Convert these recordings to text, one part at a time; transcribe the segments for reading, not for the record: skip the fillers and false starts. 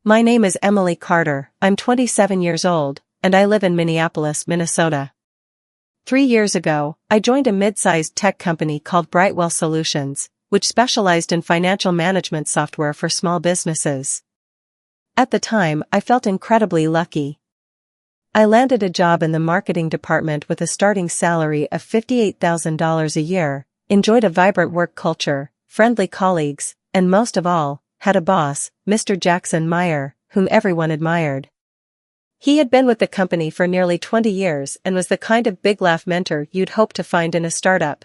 My name is Emily Carter, I'm 27 years old, and I live in Minneapolis, Minnesota. 3 years ago, I joined a mid-sized tech company called Brightwell Solutions, which specialized in financial management software for small businesses. At the time, I felt incredibly lucky. I landed a job in the marketing department with a starting salary of $58,000 a year, enjoyed a vibrant work culture, friendly colleagues, and most of all, had a boss, Mr. Jackson Meyer, whom everyone admired. He had been with the company for nearly 20 years and was the kind of big laugh mentor you'd hope to find in a startup.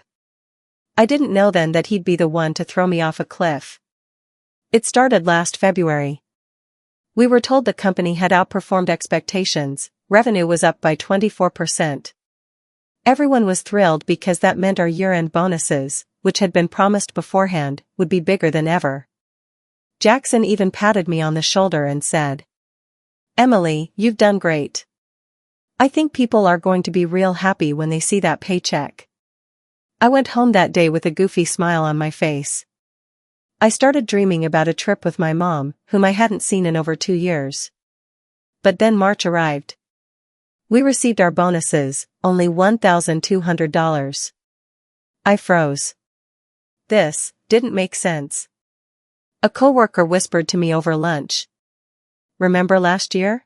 I didn't know then that he'd be the one to throw me off a cliff. It started last February. We were told the company had outperformed expectations, revenue was up by 24%. Everyone was thrilled because that meant our year-end bonuses, which had been promised beforehand, would be bigger than ever. Jackson even patted me on the shoulder and said, "Emily, you've done great. I think people are going to be real happy when they see that paycheck." I went home that day with a goofy smile on my face. I started dreaming about a trip with my mom, whom I hadn't seen in over 2 years. But then March arrived. We received our bonuses, only $1,200. I froze. This didn't make sense. A coworker whispered to me over lunch. "Remember last year?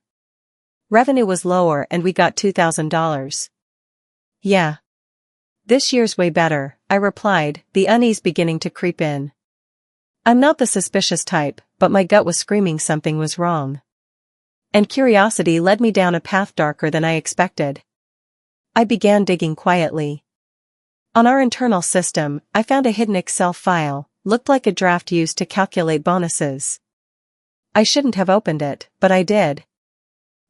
Revenue was lower and we got $2,000. "Yeah. This year's way better," I replied, the unease beginning to creep in. I'm not the suspicious type, but my gut was screaming something was wrong. And curiosity led me down a path darker than I expected. I began digging quietly. On our internal system, I found a hidden Excel file, looked like a draft used to calculate bonuses. I shouldn't have opened it, but I did.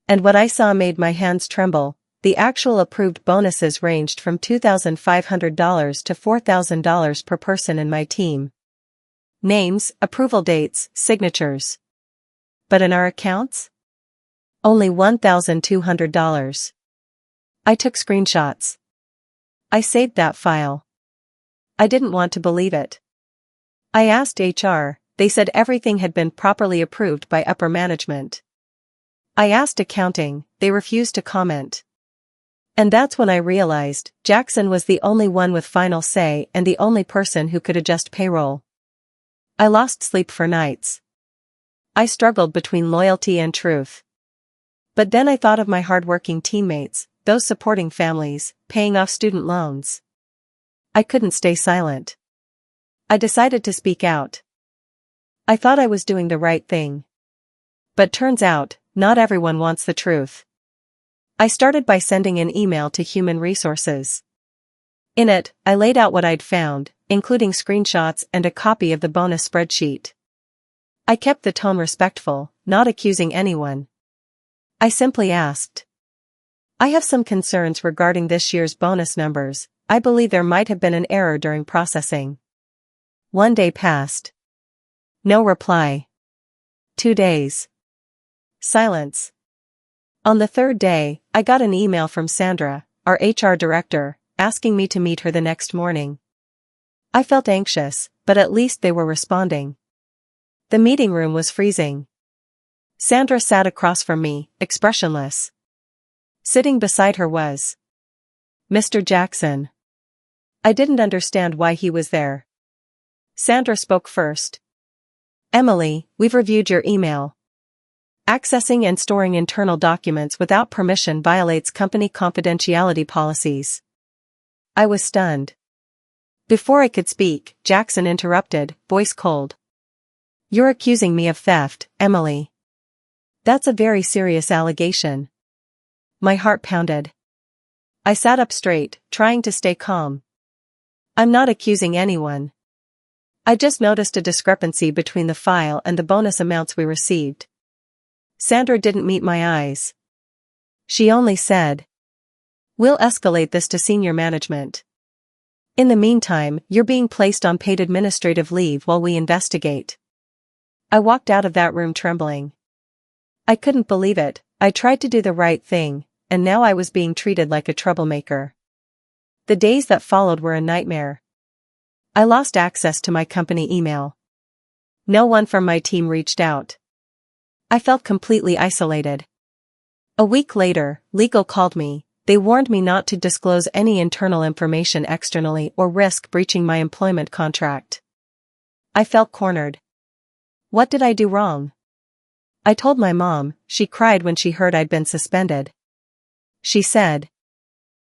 And what I saw made my hands tremble. The actual approved bonuses ranged from $2,500 to $4,000 per person in my team. Names, approval dates, signatures. But in our accounts? Only $1,200. I took screenshots. I saved that file. I didn't want to believe it. I asked HR, they said everything had been properly approved by upper management. I asked accounting, they refused to comment. And that's when I realized Jackson was the only one with final say and the only person who could adjust payroll. I lost sleep for nights. I struggled between loyalty and truth. But then I thought of my hardworking teammates, those supporting families, paying off student loans. I couldn't stay silent. I decided to speak out. I thought I was doing the right thing. But turns out, not everyone wants the truth. I started by sending an email to Human Resources. In it, I laid out what I'd found, including screenshots and a copy of the bonus spreadsheet. I kept the tone respectful, not accusing anyone. I simply asked, "I have some concerns regarding this year's bonus numbers. I believe there might have been an error during processing." 1 day passed. No reply. 2 days. Silence. On the 3rd day, I got an email from Sandra, our HR director, asking me to meet her the next morning. I felt anxious, but at least they were responding. The meeting room was freezing. Sandra sat across from me, expressionless. Sitting beside her was Mr. Jackson. I didn't understand why he was there. Sandra spoke first. "Emily, we've reviewed your email. Accessing and storing internal documents without permission violates company confidentiality policies." I was stunned. Before I could speak, Jackson interrupted, voice cold. "You're accusing me of theft, Emily. That's a very serious allegation." My heart pounded. I sat up straight, trying to stay calm. "I'm not accusing anyone. I just noticed a discrepancy between the file and the bonus amounts we received." Sandra didn't meet my eyes. She only said, "We'll escalate this to senior management. In the meantime, you're being placed on paid administrative leave while we investigate." I walked out of that room trembling. I couldn't believe it. I tried to do the right thing, and now I was being treated like a troublemaker. The days that followed were a nightmare. I lost access to my company email. No one from my team reached out. I felt completely isolated. A week later, legal called me. They warned me not to disclose any internal information externally or risk breaching my employment contract. I felt cornered. What did I do wrong? I told my mom. She cried when she heard I'd been suspended. She said,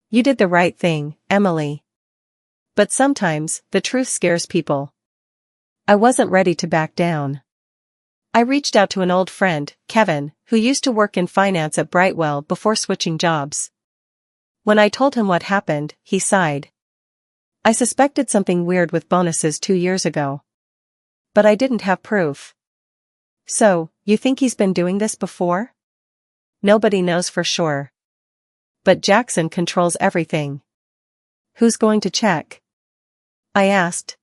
"You did the right thing, Emily. But sometimes, the truth scares people." I wasn't ready to back down. I reached out to an old friend, Kevin, who used to work in finance at Brightwell before switching jobs. When I told him what happened, he sighed. I suspected something weird with bonuses 2 years ago. But I didn't have proof. "So, you think he's been doing this before?" "Nobody knows for sure. But Jackson controls everything." "Who's going to check?" I asked.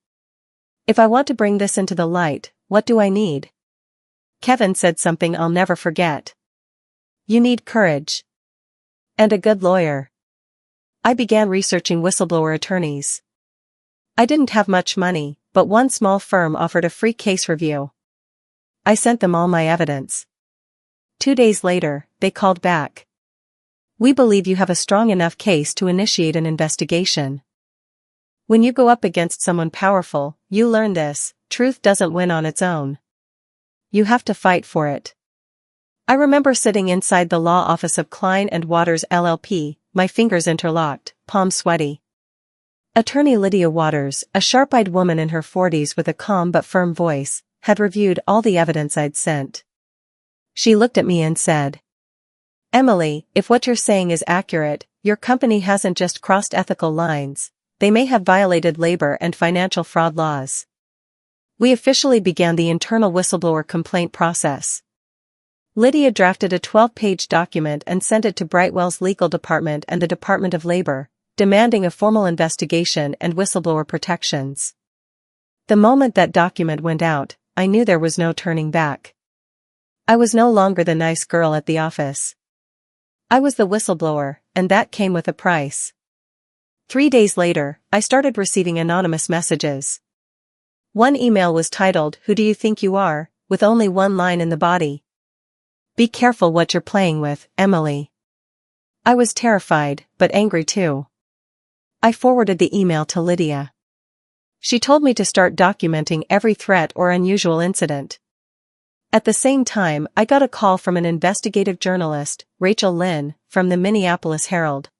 "If I want to bring this into the light, what do I need?" Kevin said something I'll never forget. "You need courage. And a good lawyer." I began researching whistleblower attorneys. I didn't have much money, but one small firm offered a free case review. I sent them all my evidence. 2 days later, they called back. "We believe you have a strong enough case to initiate an investigation." When you go up against someone powerful, you learn this: truth doesn't win on its own. You have to fight for it. I remember sitting inside the law office of Klein and Waters LLP, my fingers interlocked, palms sweaty. Attorney Lydia Waters, a sharp-eyed woman in her 40s with a calm but firm voice, had reviewed all the evidence I'd sent. She looked at me and said, "Emily, if what you're saying is accurate, your company hasn't just crossed ethical lines, they may have violated labor and financial fraud laws." We officially began the internal whistleblower complaint process. Lydia drafted a 12-page document and sent it to Brightwell's legal department and the Department of Labor, demanding a formal investigation and whistleblower protections. The moment that document went out, I knew there was no turning back. I was no longer the nice girl at the office. I was the whistleblower, and that came with a price. 3 days later, I started receiving anonymous messages. One email was titled, "Who do you think you are?" with only one line in the body. "Be careful what you're playing with, Emily." I was terrified, but angry too. I forwarded the email to Lydia. She told me to start documenting every threat or unusual incident. At the same time, I got a call from an investigative journalist, Rachel Lynn, from the Minneapolis Herald.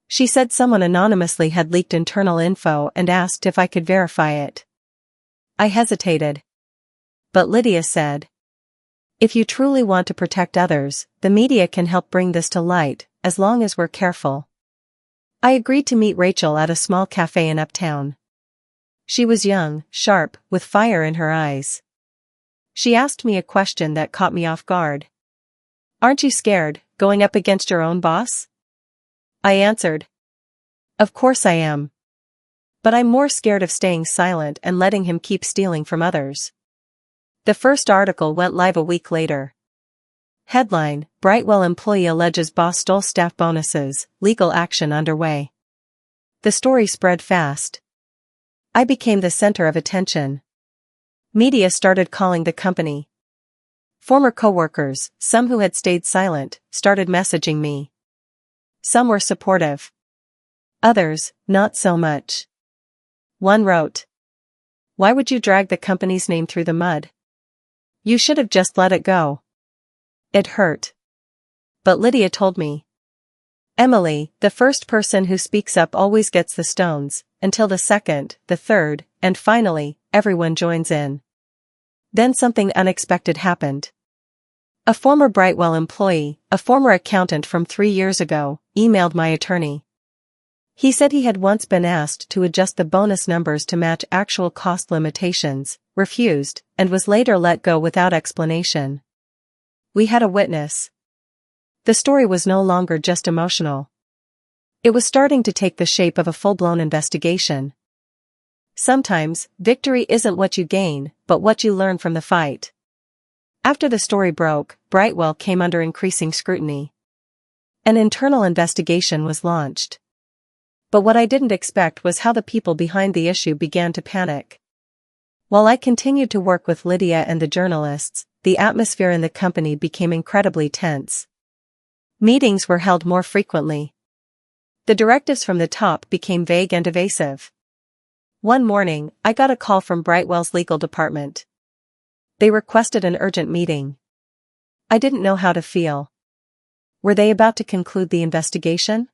She said someone anonymously had leaked internal info and asked if I could verify it. I hesitated. But Lydia said, "If you truly want to protect others, the media can help bring this to light, as long as we're careful." I agreed to meet Rachel at a small cafe in Uptown. She was young, sharp, with fire in her eyes. She asked me a question that caught me off guard. "Aren't you scared, going up against your own boss?" I answered, "Of course I am. But I'm more scared of staying silent and letting him keep stealing from others." The first article went live a week later. Headline: Brightwell employee alleges boss stole staff bonuses, legal action underway. The story spread fast. I became the center of attention. Media started calling the company. Former coworkers, some who had stayed silent, started messaging me. Some were supportive. Others, not so much. One wrote, "Why would you drag the company's name through the mud? You should have just let it go." It hurt. But Lydia told me, "Emily, the first person who speaks up always gets the stones, until the second, the third, and finally, everyone joins in." Then something unexpected happened. A former Brightwell employee, a former accountant from 3 years ago, emailed my attorney. He said he had once been asked to adjust the bonus numbers to match actual cost limitations, refused, and was later let go without explanation. We had a witness. The story was no longer just emotional. It was starting to take the shape of a full-blown investigation. Sometimes, victory isn't what you gain, but what you learn from the fight. After the story broke, Brightwell came under increasing scrutiny. An internal investigation was launched. But what I didn't expect was how the people behind the issue began to panic. While I continued to work with Lydia and the journalists, the atmosphere in the company became incredibly tense. Meetings were held more frequently. The directives from the top became vague and evasive. One morning, I got a call from Brightwell's legal department. They requested an urgent meeting. I didn't know how to feel. Were they about to conclude the investigation?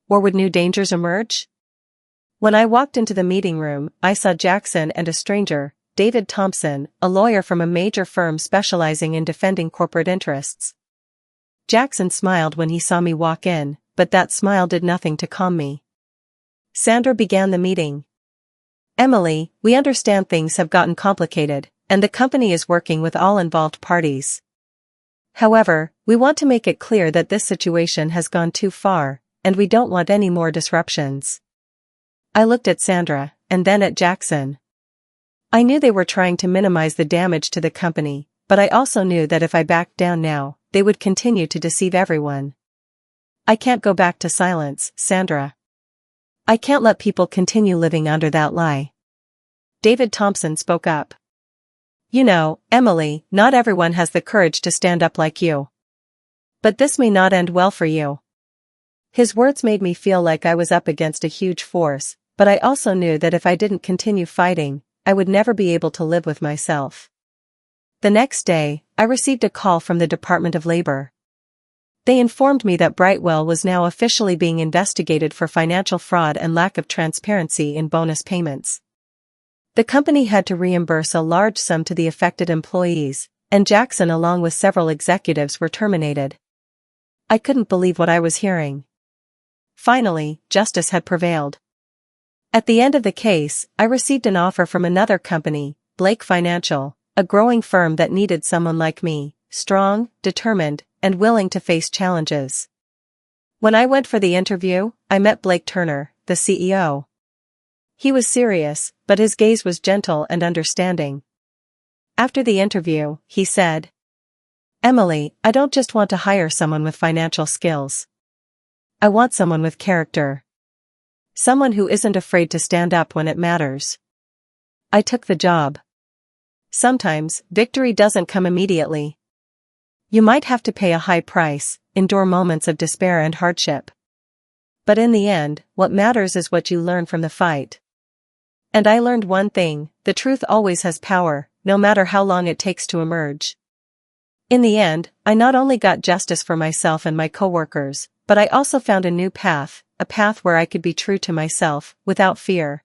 Or would new dangers emerge? When I walked into the meeting room, I saw Jackson and a stranger, David Thompson, a lawyer from a major firm specializing in defending corporate interests. Jackson smiled when he saw me walk in, but that smile did nothing to calm me. Sandra began the meeting. Emily, we understand things have gotten complicated, and the company is working with all involved parties. However, we want to make it clear that this situation has gone too far, and we don't want any more disruptions. I looked at Sandra, and then at Jackson. I knew they were trying to minimize the damage to the company, but I also knew that if I backed down now, they would continue to deceive everyone. I can't go back to silence, Sandra. I can't let people continue living under that lie. David Thompson spoke up. You know, Emily, not everyone has the courage to stand up like you. But this may not end well for you. His words made me feel like I was up against a huge force, but I also knew that if I didn't continue fighting, I would never be able to live with myself. The next day, I received a call from the Department of Labor. They informed me that Brightwell was now officially being investigated for financial fraud and lack of transparency in bonus payments. The company had to reimburse a large sum to the affected employees, and Jackson along with several executives were terminated. I couldn't believe what I was hearing. Finally, justice had prevailed. At the end of the case, I received an offer from another company, Blake Financial, a growing firm that needed someone like me, strong, determined, and willing to face challenges. When I went for the interview, I met Blake Turner, the CEO. He was serious, but his gaze was gentle and understanding. After the interview, he said, "Emily, I don't just want to hire someone with financial skills. I want someone with character. Someone who isn't afraid to stand up when it matters." I took the job. Sometimes, victory doesn't come immediately. You might have to pay a high price, endure moments of despair and hardship. But in the end, what matters is what you learn from the fight. And I learned one thing: the truth always has power, no matter how long it takes to emerge. In the end, I not only got justice for myself and my coworkers, but I also found a new path, a path where I could be true to myself, without fear.